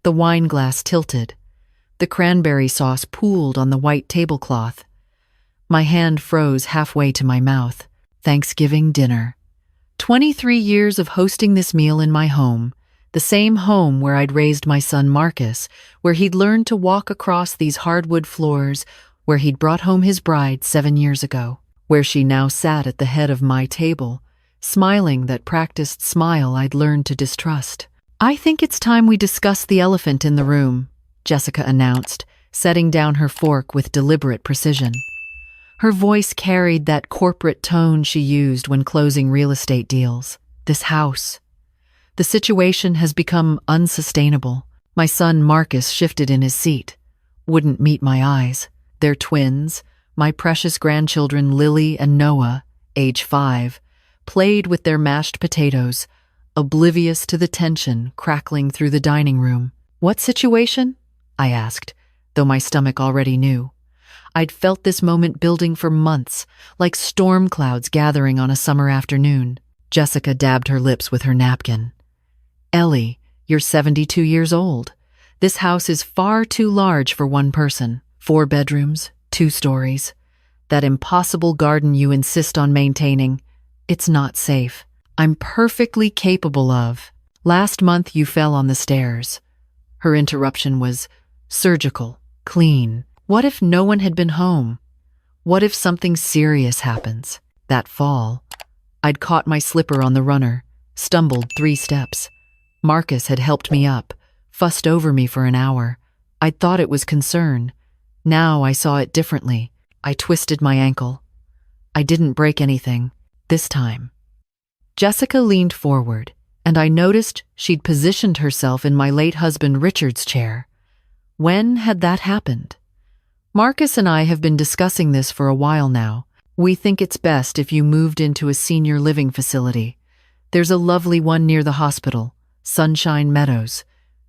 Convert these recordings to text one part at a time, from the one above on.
The wine glass tilted. The cranberry sauce pooled on the white tablecloth. My hand froze halfway to my mouth. Thanksgiving dinner. 23 years of hosting this meal in my home, the same home where I'd raised my son Marcus, where he'd learned to walk across these hardwood floors, where he'd brought home his bride 7 years ago, where she now sat at the head of my table, smiling that practiced smile I'd learned to distrust. "I think it's time we discuss the elephant in the room," Jessica announced, setting down her fork with deliberate precision. Her voice carried that corporate tone she used when closing real estate deals. "This house. The situation has become unsustainable." My son Marcus shifted in his seat. Wouldn't meet my eyes. Their twins, my precious grandchildren Lily and Noah, age 5, played with their mashed potatoes, oblivious to the tension crackling through the dining room. "What situation?" I asked, though my stomach already knew. I'd felt this moment building for months, like storm clouds gathering on a summer afternoon. Jessica dabbed her lips with her napkin. "Ellie, you're 72 years old. This house is far too large for one person. 4 bedrooms, 2 stories. That impossible garden you insist on maintaining. It's not safe. I'm perfectly capable of." "Last month you fell on the stairs." Her interruption was surgical, clean. What if no one had been home? What if something serious happens? That fall, I'd caught my slipper on the runner, stumbled 3 steps. Marcus had helped me up, fussed over me for an hour. I'd thought it was concern. Now I saw it differently. I twisted my ankle. I didn't break anything, this time. Jessica leaned forward, and I noticed she'd positioned herself in my late husband Richard's chair. When had that happened? "Marcus and I have been discussing this for a while now. We think it's best if you moved into a senior living facility. There's a lovely one near the hospital, Sunshine Meadows.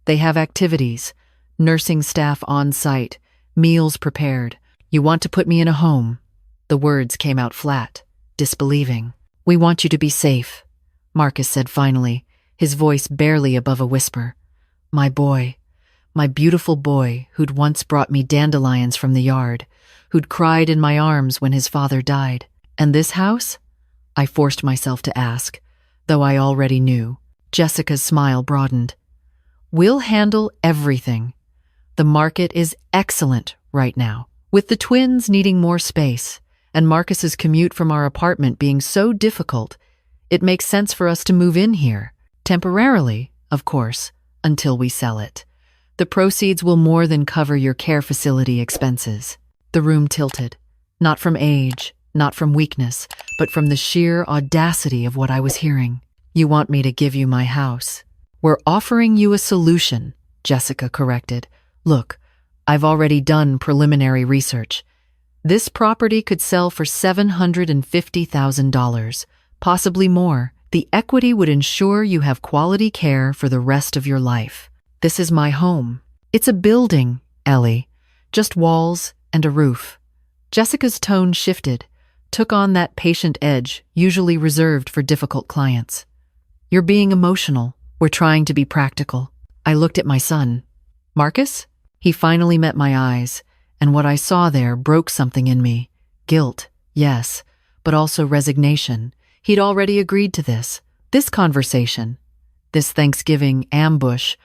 They have activities, nursing staff on site, meals prepared. You want to put me in a home?" The words came out flat, disbelieving. "We want you to be safe," Marcus said finally, his voice barely above a whisper. "My boy. My beautiful boy who'd once brought me dandelions from the yard, who'd cried in my arms when his father died. And this house?" I forced myself to ask, though I already knew. Jessica's smile broadened. "We'll handle everything. The market is excellent right now. With the twins needing more space, and Marcus's commute from our apartment being so difficult, it makes sense for us to move in here. Temporarily, of course, until we sell it. The proceeds will more than cover your care facility expenses." The room tilted, not from age, not from weakness, but from the sheer audacity of what I was hearing. "You want me to give you my house?" "We're offering you a solution," Jessica corrected. "Look, I've already done preliminary research. This property could sell for $750,000, possibly more. The equity would ensure you have quality care for the rest of your life. This is my home. It's a building, Ellie. Just walls and a roof." Jessica's tone shifted, took on that patient edge usually reserved for difficult clients. "You're being emotional. We're trying to be practical." I looked at my son. "Marcus?" He finally met my eyes, and what I saw there broke something in me. Guilt, yes, but also resignation. He'd already agreed to this. This conversation, this Thanksgiving ambush,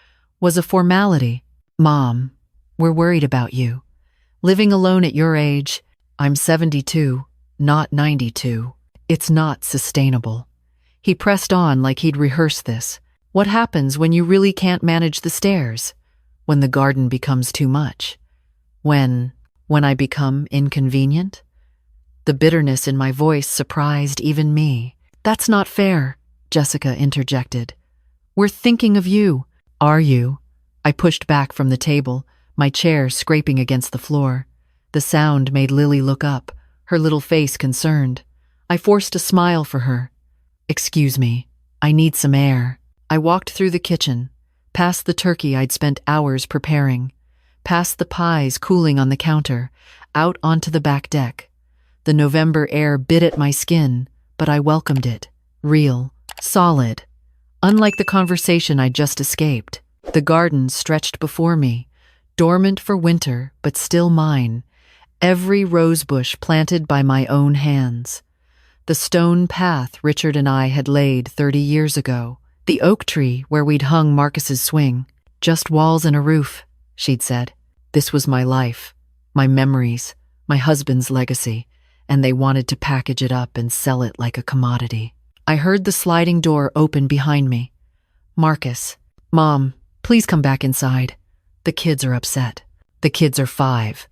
was a formality. "Mom, we're worried about you. Living alone at your age, I'm 72, not 92. It's not sustainable." He pressed on like he'd rehearsed this. "What happens when you really can't manage the stairs? When the garden becomes too much? When I become inconvenient?" The bitterness in my voice surprised even me. "That's not fair," Jessica interjected. "We're thinking of you." "Are you?" I pushed back from the table, my chair scraping against the floor. The sound made Lily look up, her little face concerned. I forced a smile for her. "Excuse me, I need some air." I walked through the kitchen, past the turkey I'd spent hours preparing, past the pies cooling on the counter, out onto the back deck. The November air bit at my skin, but I welcomed it. Real, solid, unlike the conversation I'd just escaped. The garden stretched before me, dormant for winter, but still mine, every rosebush planted by my own hands. The stone path Richard and I had laid 30 years ago, the oak tree where we'd hung Marcus's swing. Just walls and a roof, she'd said. This was my life, my memories, my husband's legacy, and they wanted to package it up and sell it like a commodity. I heard the sliding door open behind me. Marcus, Mom, please come back inside. The kids are upset. The kids are 5.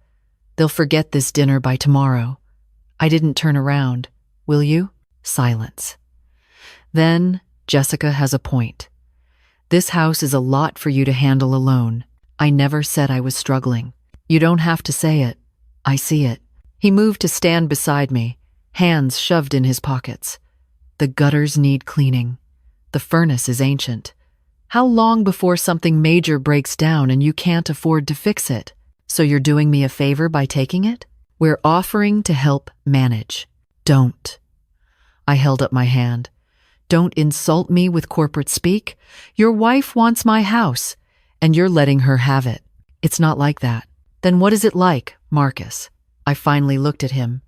They'll forget this dinner by tomorrow. I didn't turn around. Will you? Silence. Then Jessica has a point. This house is a lot for you to handle alone. I never said I was struggling. You don't have to say it. I see it. He moved to stand beside me, hands shoved in his pockets. The gutters need cleaning. The furnace is ancient. How long before something major breaks down and you can't afford to fix it? So you're doing me a favor by taking it? We're offering to help manage. Don't. I held up my hand. Don't insult me with corporate speak. Your wife wants my house, and you're letting her have it. It's not like that. Then what is it like, Marcus? I finally looked at him.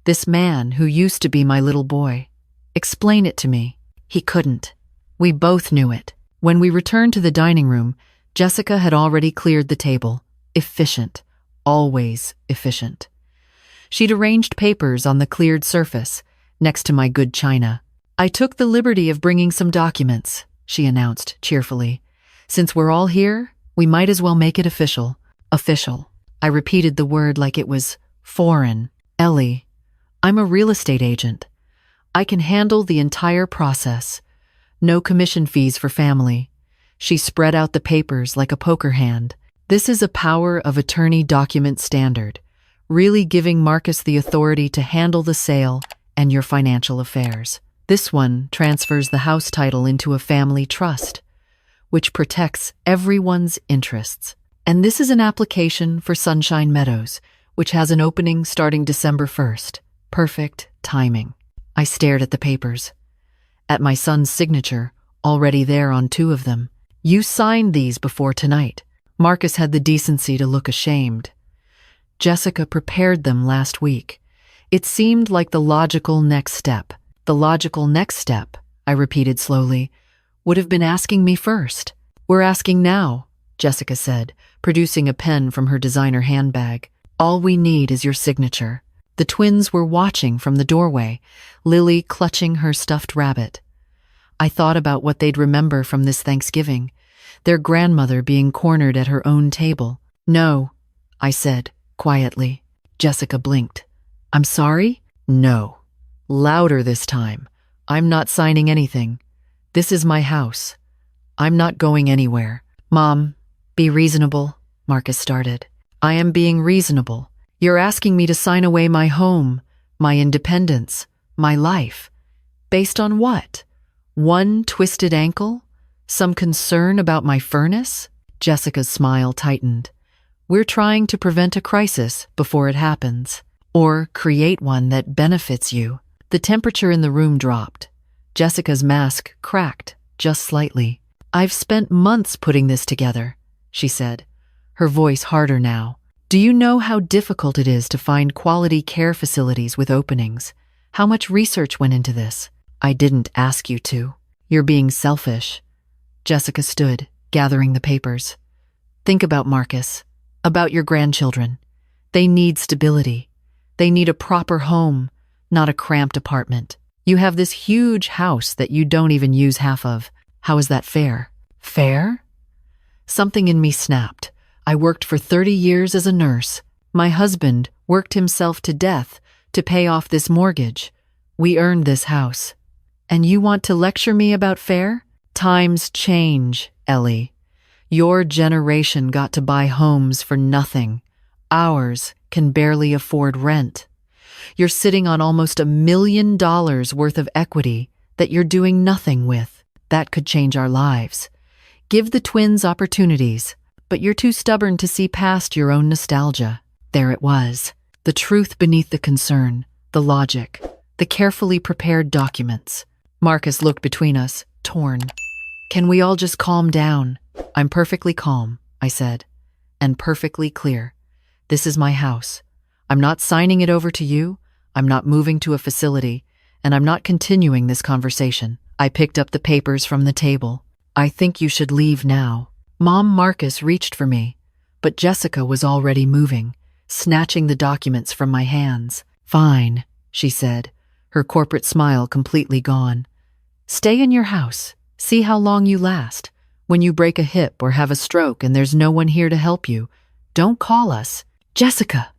This man who used to be my little boy. Explain it to me. He couldn't. We both knew it. When we returned to the dining room, Jessica had already cleared the table. Efficient. Always efficient. She'd arranged papers on the cleared surface, next to my good china. I took the liberty of bringing some documents, she announced cheerfully. Since we're all here, we might as well make it official. Official. I repeated the word like it was foreign. Ellie, I'm a real estate agent. I can handle the entire process. No commission fees for family. She spread out the papers like a poker hand. This is a power of attorney document standard, really giving Marcus the authority to handle the sale and your financial affairs. This one transfers the house title into a family trust, which protects everyone's interests. And this is an application for Sunshine Meadows, which has an opening starting December 1st. Perfect timing. I stared at the papers. At my son's signature, already there on 2 of them. You signed these before tonight. Marcus had the decency to look ashamed. Jessica prepared them last week. It seemed like the logical next step. The logical next step, I repeated slowly, would have been asking me first. We're asking now, Jessica said, producing a pen from her designer handbag. All we need is your signature. The twins were watching from the doorway, Lily clutching her stuffed rabbit. I thought about what they'd remember from this Thanksgiving, their grandmother being cornered at her own table. No, I said, quietly. Jessica blinked. I'm sorry? No. Louder this time. I'm not signing anything. This is my house. I'm not going anywhere. Mom, be reasonable, Marcus started. I am being reasonable. You're asking me to sign away my home, my independence, my life. Based on what? One twisted ankle? Some concern about my furnace? Jessica's smile tightened. We're trying to prevent a crisis before it happens, or create one that benefits you. The temperature in the room dropped. Jessica's mask cracked, just slightly. I've spent months putting this together, she said, her voice harder now. Do you know how difficult it is to find quality care facilities with openings? How much research went into this? I didn't ask you to. You're being selfish. Jessica stood, gathering the papers. Think about Marcus, about your grandchildren. They need stability. They need a proper home, not a cramped apartment. You have this huge house that you don't even use half of. How is that fair? Fair? Something in me snapped. I worked for 30 years as a nurse. My husband worked himself to death to pay off this mortgage. We earned this house. And you want to lecture me about fair? Times change, Ellie. Your generation got to buy homes for nothing. Ours can barely afford rent. You're sitting on almost $1 million worth of equity that you're doing nothing with. That could change our lives. Give the twins opportunities. But you're too stubborn to see past your own nostalgia. There it was. The truth beneath the concern, the logic, the carefully prepared documents. Marcus looked between us, torn. Can we all just calm down? I'm perfectly calm, I said, and perfectly clear. This is my house. I'm not signing it over to you. I'm not moving to a facility, and I'm not continuing this conversation. I picked up the papers from the table. I think you should leave now. Mom Marcus reached for me, but Jessica was already moving, snatching the documents from my hands. Fine, she said, her corporate smile completely gone. Stay in your house. See how long you last. When you break a hip or have a stroke and there's no one here to help you, don't call us. Jessica!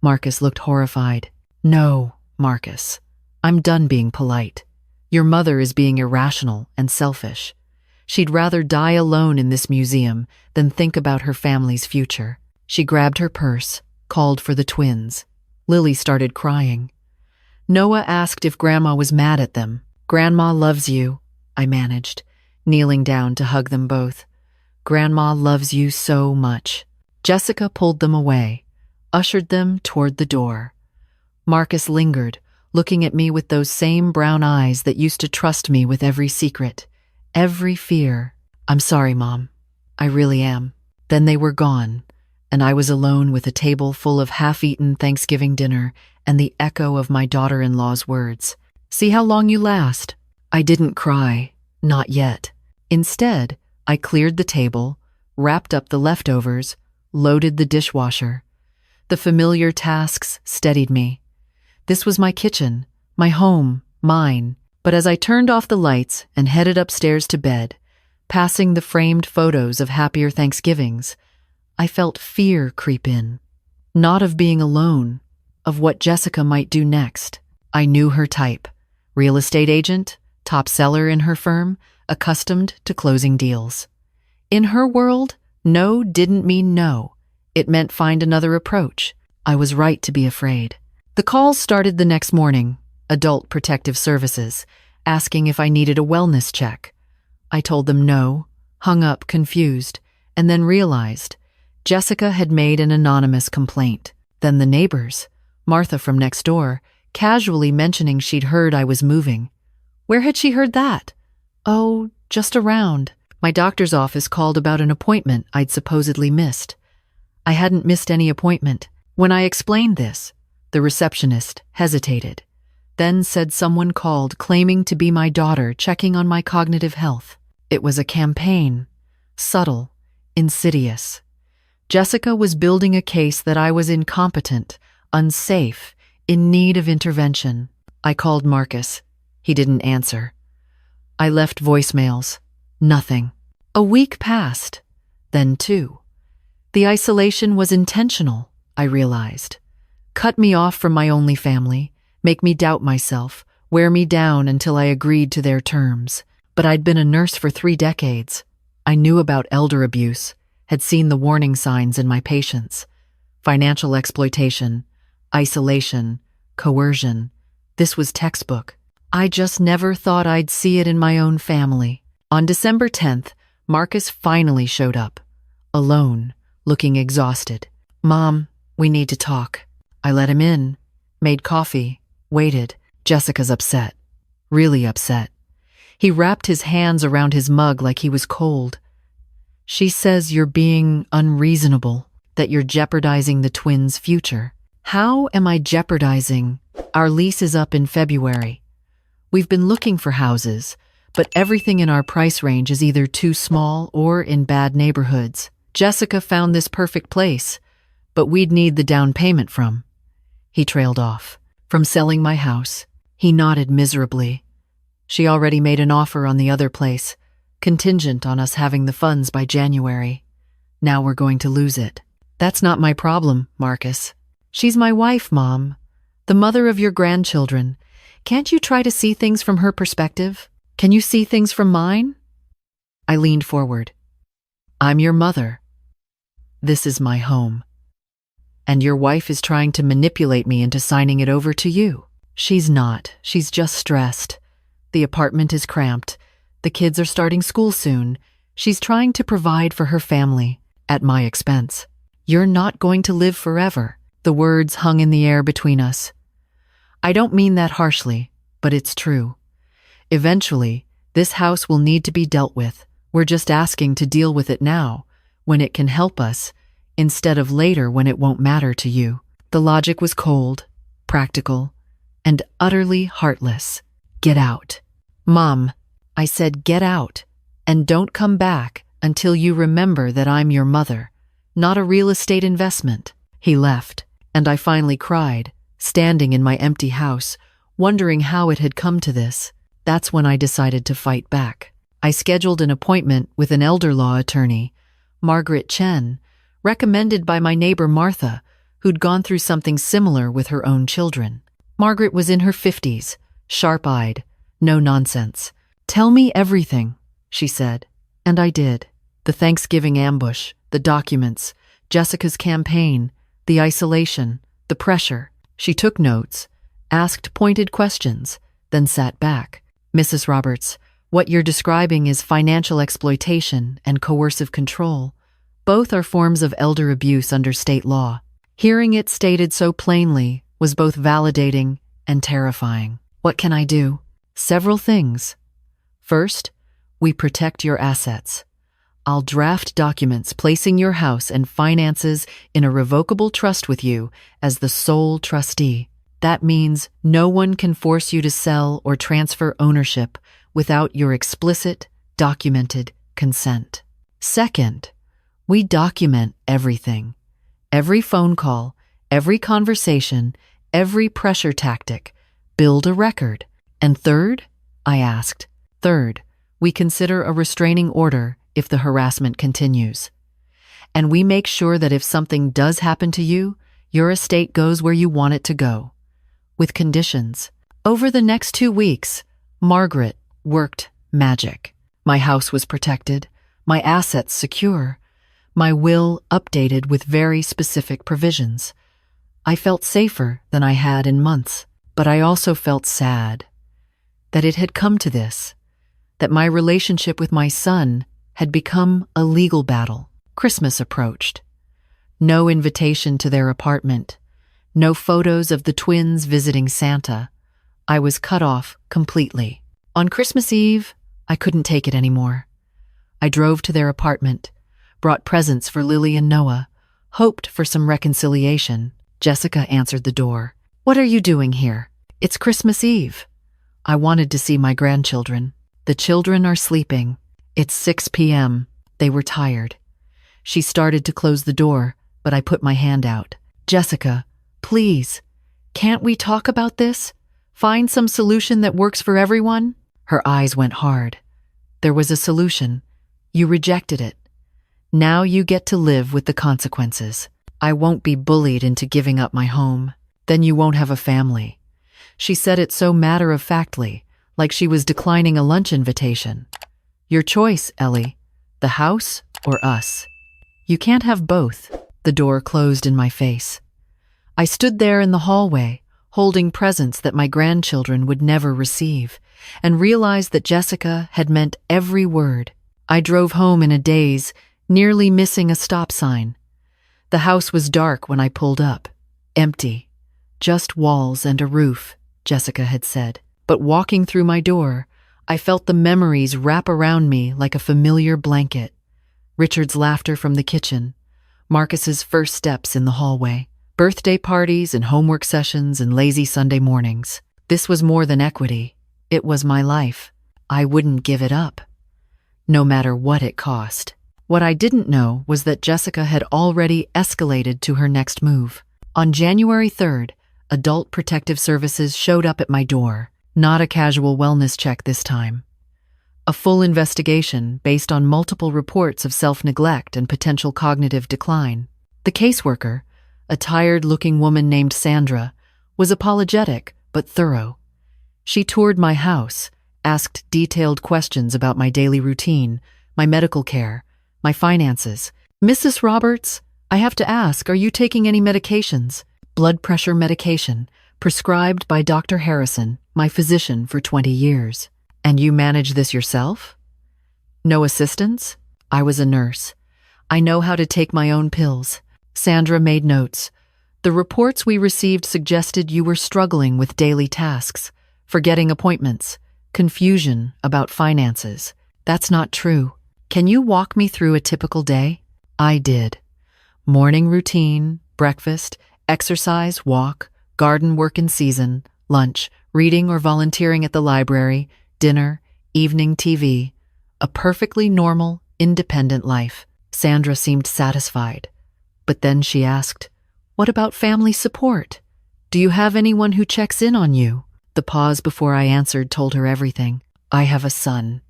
Marcus looked horrified. No, Marcus. I'm done being polite. Your mother is being irrational and selfish. She'd rather die alone in this museum than think about her family's future. She grabbed her purse, called for the twins. Lily started crying. Noah asked if Grandma was mad at them. Grandma loves you, I managed, kneeling down to hug them both. Grandma loves you so much. Jessica pulled them away, ushered them toward the door. Marcus lingered, looking at me with those same brown eyes that used to trust me with every secret, every fear. I'm sorry, Mom. I really am. Then they were gone, and I was alone with a table full of half-eaten Thanksgiving dinner and the echo of my daughter-in-law's words. See how long you last. I didn't cry, not yet. Instead, I cleared the table, wrapped up the leftovers, loaded the dishwasher. The familiar tasks steadied me. This was my kitchen, my home, mine. But as I turned off the lights and headed upstairs to bed, passing the framed photos of happier Thanksgivings, I felt fear creep in. Not of being alone, of what Jessica might do next. I knew her type. Real estate agent, top seller in her firm, accustomed to closing deals. In her world, no didn't mean no. It meant find another approach. I was right to be afraid. The calls started the next morning, Adult Protective Services, asking if I needed a wellness check. I told them no, hung up confused, and then realized Jessica had made an anonymous complaint. Then the neighbors, Martha from next door, casually mentioning she'd heard I was moving. Where had she heard that? Oh, just around. My doctor's office called about an appointment I'd supposedly missed. I hadn't missed any appointment. When I explained this, the receptionist hesitated, then said someone called claiming to be my daughter checking on my cognitive health. It was a campaign, subtle, insidious. Jessica was building a case that I was incompetent, unsafe, in need of intervention. I called Marcus. He didn't answer. I left voicemails. Nothing. A week passed. Then 2. The isolation was intentional, I realized. Cut me off from my only family, make me doubt myself, wear me down until I agreed to their terms. But I'd been a nurse for 3 decades. I knew about elder abuse, had seen the warning signs in my patients. Financial exploitation, isolation, coercion. This was textbook. I just never thought I'd see it in my own family. On December 10th, Marcus finally showed up. Alone, looking exhausted. Mom, we need to talk. I let him in, made coffee, waited. Jessica's upset. Really upset. He wrapped his hands around his mug like he was cold. She says you're being unreasonable, that you're jeopardizing the twins' future. How am I jeopardizing? Our lease is up in February. We've been looking for houses, but everything in our price range is either too small or in bad neighborhoods. Jessica found this perfect place, but we'd need the down payment from. He trailed off. From selling my house. He nodded miserably. She already made an offer on the other place, contingent on us having the funds by January. Now we're going to lose it. That's not my problem, Marcus. She's my wife, Mom. The mother of your grandchildren. Can't you try to see things from her perspective? Can you see things from mine? I leaned forward. I'm your mother. This is my home. And your wife is trying to manipulate me into signing it over to you. She's not. She's just stressed. The apartment is cramped. The kids are starting school soon. She's trying to provide for her family, at my expense. You're not going to live forever. The words hung in the air between us. I don't mean that harshly, but it's true. Eventually, This house will need to be dealt with. We're just asking to deal with it now, when it can help us, instead of later when it won't matter to you." The logic was cold, practical, and utterly heartless. "Get out." "Mom," I said, "get out, and don't come back until you remember that I'm your mother, not a real estate investment." He left, and I finally cried, standing in my empty house, wondering how it had come to this. That's when I decided to fight back. I scheduled an appointment with an elder law attorney, Margaret Chen, recommended by my neighbor Martha, who'd gone through something similar with her own children. Margaret was in her 50s, sharp-eyed, no nonsense. "Tell me everything," she said. And I did. The Thanksgiving ambush, the documents, Jessica's campaign, the isolation, the pressure. She took notes, asked pointed questions, then sat back. "Mrs. Roberts, what you're describing is financial exploitation and coercive control. Both are forms of elder abuse under state law." Hearing it stated so plainly was both validating and terrifying. "What can I do?" "Several things. First, we protect your assets. I'll draft documents placing your house and finances in a revocable trust with you as the sole trustee. That means no one can force you to sell or transfer ownership without your explicit, documented consent. Second, we document everything. Every phone call, every conversation, every pressure tactic. Build a record. And third, I asked. Third, we consider a restraining order if the harassment continues. And we make sure that if something does happen to you, your estate goes where you want it to go. With conditions. Over the next 2 weeks, Margaret worked magic. My house was protected, my assets secure, my will updated with very specific provisions. I felt safer than I had in months, but I also felt sad that it had come to this, that my relationship with my son had become a legal battle. Christmas approached. No invitation to their apartment. No photos of the twins visiting Santa. I was cut off completely. On Christmas Eve, I couldn't take it anymore. I drove to their apartment, brought presents for Lily and Noah, hoped for some reconciliation. Jessica answered the door. "What are you doing here?" "It's Christmas Eve." I wanted to see my grandchildren. "The children are sleeping. It's 6 p.m. They were tired." She started to close the door, but I put my hand out. "Jessica, please, can't we talk about this? Find some solution that works for everyone?" Her eyes went hard. "There was a solution. You rejected it. Now you get to live with the consequences. I won't be bullied into giving up my home. Then you won't have a family." She said it so matter-of-factly, like she was declining a lunch invitation. "Your choice, Ellie. The house or us. You can't have both." The door closed in my face. I stood there in the hallway, holding presents that my grandchildren would never receive, and realized that Jessica had meant every word. I drove home in a daze, nearly missing a stop sign. The house was dark when I pulled up. Empty. Just walls and a roof, Jessica had said. But walking through my door, I felt the memories wrap around me like a familiar blanket. Richard's laughter from the kitchen, Marcus's first steps in the hallway, birthday parties and homework sessions and lazy Sunday mornings. This was more than equity. It was my life. I wouldn't give it up, no matter what it cost. What I didn't know was that Jessica had already escalated to her next move. On January 3rd, Adult Protective Services showed up at my door. Not a casual wellness check this time. A full investigation based on multiple reports of self-neglect and potential cognitive decline. The caseworker, a tired-looking woman named Sandra, was apologetic but thorough. She toured my house, asked detailed questions about my daily routine, my medical care, my finances. "Mrs. Roberts, I have to ask, are you taking any medications?" "Blood pressure medication, prescribed by Dr. Harrison, my physician for 20 years. "And you manage this yourself?" "No assistance?" "I was a nurse. I know how to take my own pills." Sandra made notes. "The reports we received suggested you were struggling with daily tasks, forgetting appointments, confusion about finances. That's not true. Can you walk me through a typical day? I did. Morning routine, breakfast, exercise, walk, garden work in season, lunch, reading or volunteering at the library, dinner, evening TV. A perfectly normal, independent life. Sandra seemed satisfied. But then she asked, "What about family support? Do you have anyone who checks in on you?" The pause before I answered told her everything. I have a son.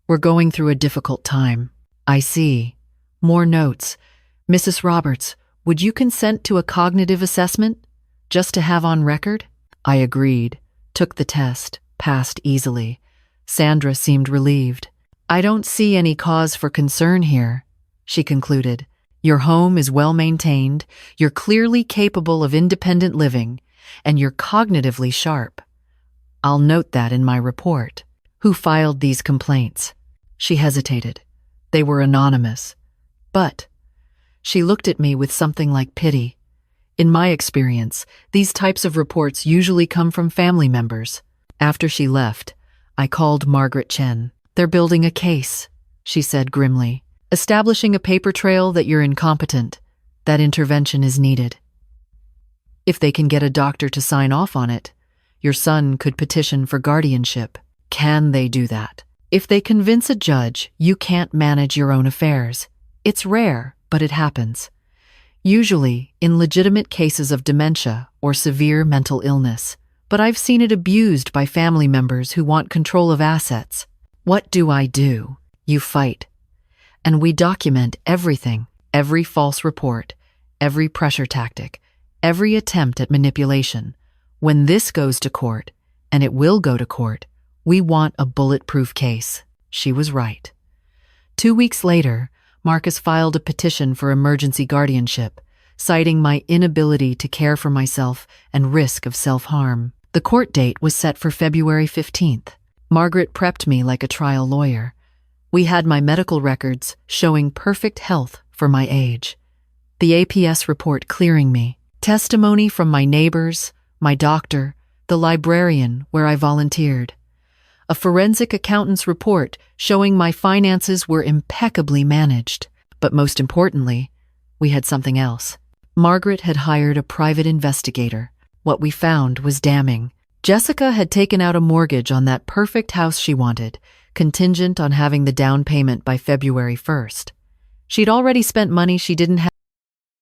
We're going through a difficult time. I see. More notes. Mrs. Roberts, would you consent to a cognitive assessment? Just to have on record? I agreed, took the test, passed easily. Sandra seemed relieved. I don't see any cause for concern here, she concluded. Your home is well maintained, you're clearly capable of independent living, and you're cognitively sharp. I'll note that in my report. Who filed these complaints? She hesitated. They were anonymous. But she looked at me with something like pity. In my experience, these types of reports usually come from family members. After she left, I called Margaret Chen. They're building a case, she said grimly. Establishing a paper trail that you're incompetent, that intervention is needed. If they can get a doctor to sign off on it, your son could petition for guardianship. Can they do that? If they convince a judge you can't manage your own affairs, it's rare, but it happens. Usually in legitimate cases of dementia or severe mental illness, but I've seen it abused by family members who want control of assets. What do? You fight. And we document everything, every false report, every pressure tactic, every attempt at manipulation. When this goes to court, and it will go to court, we want a bulletproof case. She was right. 2 weeks later, Marcus filed a petition for emergency guardianship, citing my inability to care for myself and risk of self-harm. The court date was set for February 15th. Margaret prepped me like a trial lawyer. We had my medical records showing perfect health for my age. The APS report clearing me. Testimony from my neighbors, my doctor, the librarian where I volunteered. A forensic accountant's report showing my finances were impeccably managed. But most importantly, we had something else. Margaret had hired a private investigator. What we found was damning. Jessica had taken out a mortgage on that perfect house she wanted, contingent on having the down payment by February 1st. She'd already spent money she didn't have.